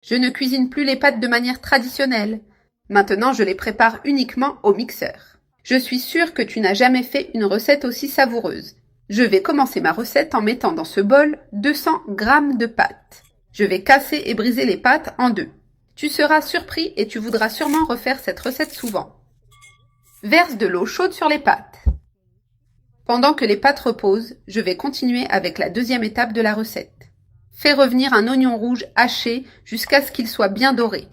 Je ne cuisine plus les pâtes de manière traditionnelle. Maintenant, je les prépare uniquement au mixeur. Je suis sûre que tu n'as jamais fait une recette aussi savoureuse. Je vais commencer ma recette en mettant dans ce bol 200 g de pâtes. Je vais casser et briser les pâtes en deux. Tu seras surpris et tu voudras sûrement refaire cette recette souvent. Verse de l'eau chaude sur les pâtes. Pendant que les pâtes reposent, je vais continuer avec la deuxième étape de la recette. Fais revenir un oignon rouge haché jusqu'à ce qu'il soit bien doré.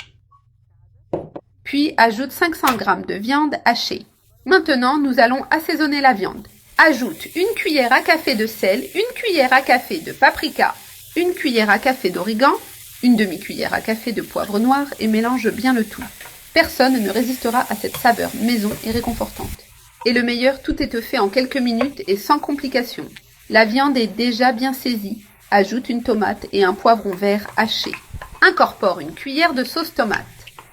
Puis ajoute 500 g de viande hachée. Maintenant, nous allons assaisonner la viande. Ajoute une cuillère à café de sel, une cuillère à café de paprika, une cuillère à café d'origan, une demi-cuillère à café de poivre noir et mélange bien le tout. Personne ne résistera à cette saveur maison et réconfortante. Et le meilleur, tout est fait en quelques minutes et sans complications. La viande est déjà bien saisie. Ajoute une tomate et un poivron vert haché. Incorpore une cuillère de sauce tomate.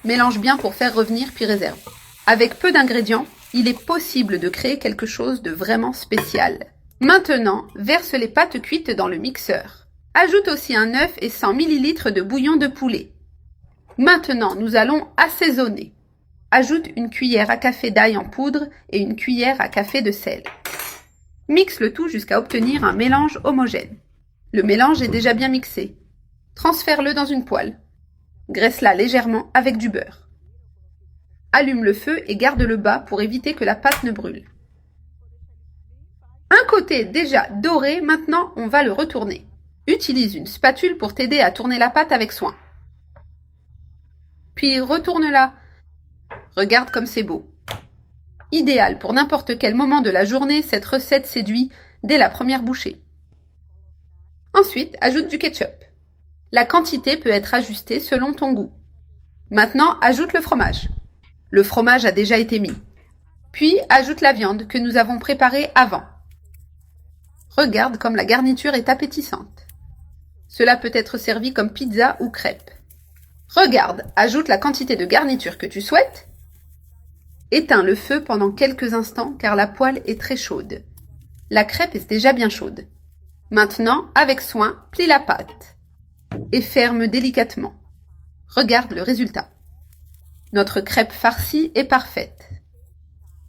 Mélange bien pour faire revenir puis réserve. Avec peu d'ingrédients, il est possible de créer quelque chose de vraiment spécial. Maintenant, verse les pâtes cuites dans le mixeur. Ajoute aussi un œuf et 100 ml de bouillon de poulet. Maintenant, nous allons assaisonner. Ajoute une cuillère à café d'ail en poudre et une cuillère à café de sel. Mixe le tout jusqu'à obtenir un mélange homogène. Le mélange est déjà bien mixé. Transfère-le dans une poêle. Graisse-la légèrement avec du beurre. Allume le feu et garde-le bas pour éviter que la pâte ne brûle. Un côté déjà doré, maintenant on va le retourner. Utilise une spatule pour t'aider à tourner la pâte avec soin. Puis retourne-la. Regarde comme c'est beau. Idéal pour n'importe quel moment de la journée, cette recette séduit dès la première bouchée. Ensuite, ajoute du ketchup. La quantité peut être ajustée selon ton goût. Maintenant, ajoute le fromage. Le fromage a déjà été mis. Puis, ajoute la viande que nous avons préparée avant. Regarde comme la garniture est appétissante. Cela peut être servi comme pizza ou crêpe. Regarde, ajoute la quantité de garniture que tu souhaites. Éteins le feu pendant quelques instants car la poêle est très chaude. La crêpe est déjà bien chaude. Maintenant, avec soin, plie la pâte et ferme délicatement. Regarde le résultat. Notre crêpe farcie est parfaite.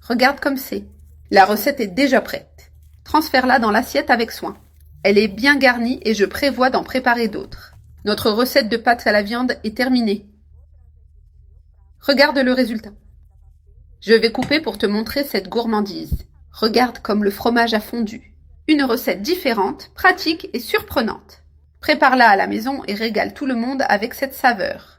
Regarde comme c'est. La recette est déjà prête. Transfère-la dans l'assiette avec soin. Elle est bien garnie et je prévois d'en préparer d'autres. Notre recette de pâtes à la viande est terminée. Regarde le résultat. Je vais couper pour te montrer cette gourmandise. Regarde comme le fromage a fondu. Une recette différente, pratique et surprenante. Prépare-la à la maison et régale tout le monde avec cette saveur.